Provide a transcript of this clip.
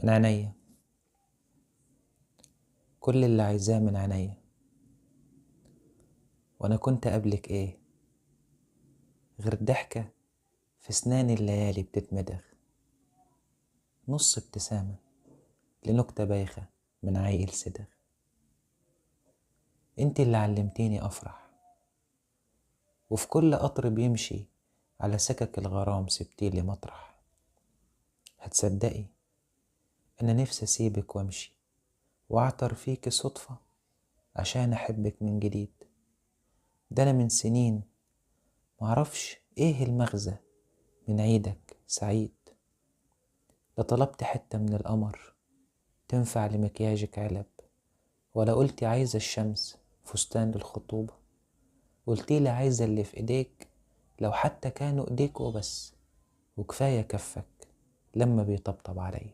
من عينيا، كل اللي عايزاه من عينيا. وانا كنت قبلك ايه غير ضحكة في سنان الليالي بتتمدغ، نص ابتسامة لنكتة بايخة من عيل صدغ. انت اللي علمتيني افرح، وفي كل قطر بيمشي على سكك الغرام سبتيلي مطرح. هتصدقي انا نفسي اسيبك وامشي واعتر فيك صدفة عشان احبك من جديد. ده انا من سنين معرفش ايه المغزى من عيدك سعيد. لا طلبت حتة من القمر تنفع لمكياجك علب، ولا قلتي عايزة الشمس فستان للخطوبة. قلتيلي عايزة اللي في ايديك لو حتى كانوا ايديك وبس، وكفاية كفك لما بيطبطب عليا.